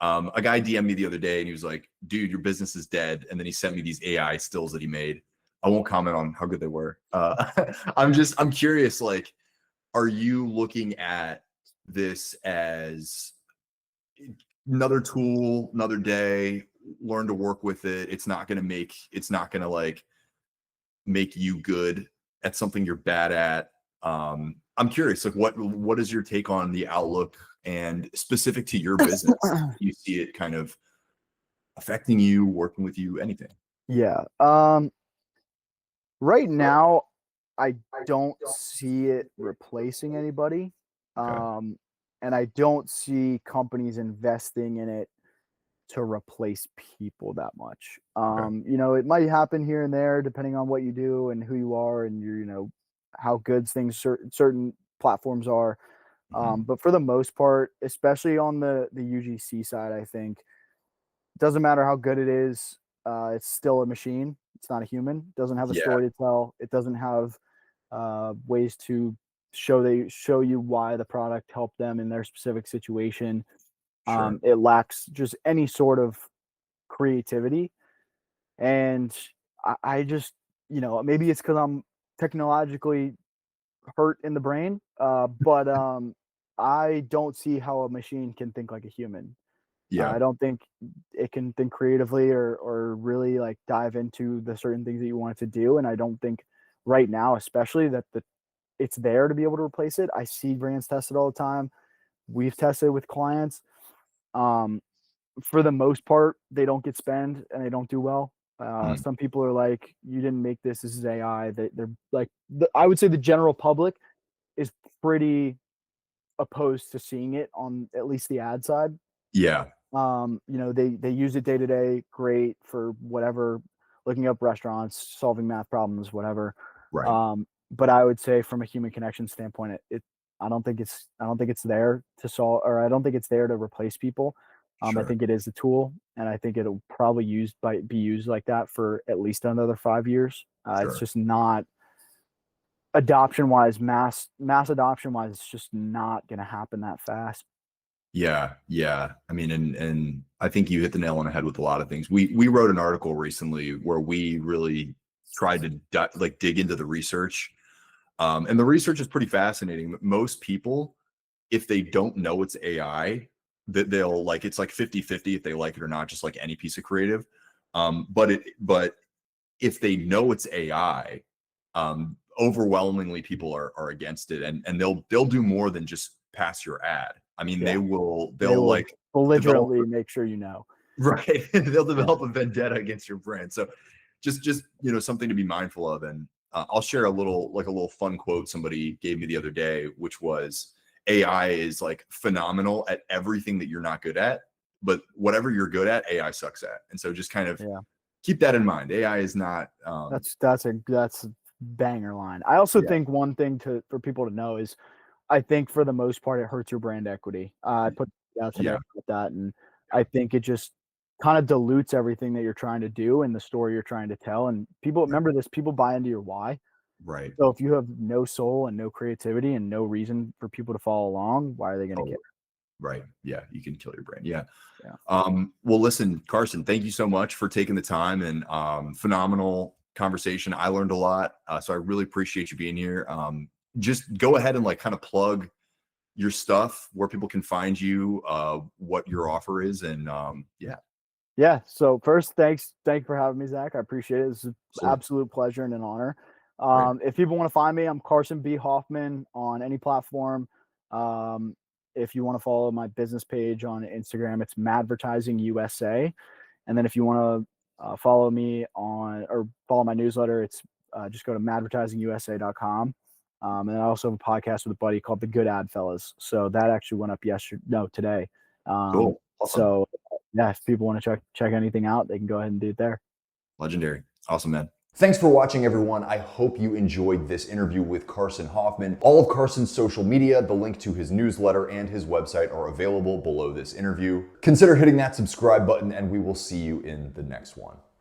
A guy DM'd me the other day and he was like, dude, your business is dead. And then he sent me these AI stills that he made. I won't comment on how good they were. I'm curious, like, are you looking at this as another tool, another day, learn to work with it? It's not going to like make you good at something you're bad at. I'm curious, like, what is your take on the outlook and specific to your business? You see it kind of affecting you, working with you, anything? Yeah. Right now, I don't see it replacing anybody. Okay. And I don't see companies investing in it to replace people that much. Okay. It might happen here and there depending on what you do and who you are and how good things certain platforms are. Mhm. But for the most part, especially on the UGC side, I think it doesn't matter how good it is. It's still a machine. It's not a human. It doesn't have a Yeah, story to tell. It doesn't have ways to show you why the product helped them in their specific situation. sure. It lacks just any sort of creativity. And I just, maybe it's because I'm technologically hurt in the brain, but I don't see how a machine can think like a human. Yeah, I don't think it can think creatively or really like dive into the certain things that you want it to do. And I don't think right now, especially that it's there to be able to replace it. I see brands test it all the time. We've tested with clients. Um, for the most part, they don't get spend and they don't do well. Mm. Some people are like, "You didn't make this. This is AI." They're like, I would say the general public is pretty opposed to seeing it on at least the ad side. Yeah, They use it day to day, great for whatever, looking up restaurants, solving math problems, whatever. right. But I would say from a human connection standpoint, I don't think it's there to solve, or I don't think it's there to replace people. I Sure, think it is a tool, and I think it'll probably be used like that for at least another 5 years. It's sure. just not adoption wise, mass adoption wise. It's just not going to happen that fast. Yeah, yeah. I mean, and I think you hit the nail on the head with a lot of things. We wrote an article recently where we really tried to dig into the research. And the research is pretty fascinating. Most people, if they don't know it's AI, that they'll like, it's like 50-50 if they like it or not, just like any piece of creative. But if they know it's AI, overwhelmingly people are against it, and they'll do more than just pass your ad. I mean, Yeah, they'll they will like develop, belligerently make sure you know. right. They'll Yeah, develop a vendetta against your brand. So just something to be mindful of. And I'll share a little fun quote somebody gave me the other day, which was, AI is like phenomenal at everything that you're not good at, but whatever you're good at, AI sucks at. And so just kind of yeah, keep that in mind. AI is not. That's a banger line. I also Yeah. think one thing for people to know is I think for the most part it hurts your brand equity. I put out today Yeah. with that, and I think it just kind of dilutes everything that you're trying to do and the story you're trying to tell. And people remember this, people buy into your why. Right. So if you have no soul and no creativity and no reason for people to follow along, why are they going to care? Right. Yeah. You can kill your brand. Yeah. Yeah. Well, listen, Carson, thank you so much for taking the time, and phenomenal conversation. I learned a lot. So I really appreciate you being here. Just go ahead and like kind of plug your stuff, where people can find you, what your offer is. And yeah. Yeah. So first, thank you for having me, Zach. I appreciate it. It's an So, absolute pleasure and an honor. Great. If people want to find me, I'm Carson B. Hoffman on any platform. Um, if you want to follow my business page on Instagram, it's Madvertising USA. And then if you want to follow me on or follow my newsletter, it's just go to madvertisingusa.com. And I also have a podcast with a buddy called The Good Ad Fellas. So that actually went up today. Cool. Awesome. So yeah, if people want to check anything out, they can go ahead and do it there. Legendary. Awesome, man. Thanks for watching, everyone. I hope you enjoyed this interview with Carson Hoffman. All of Carson's social media, the link to his newsletter, and his website are available below this interview. Consider hitting that subscribe button, and we will see you in the next one.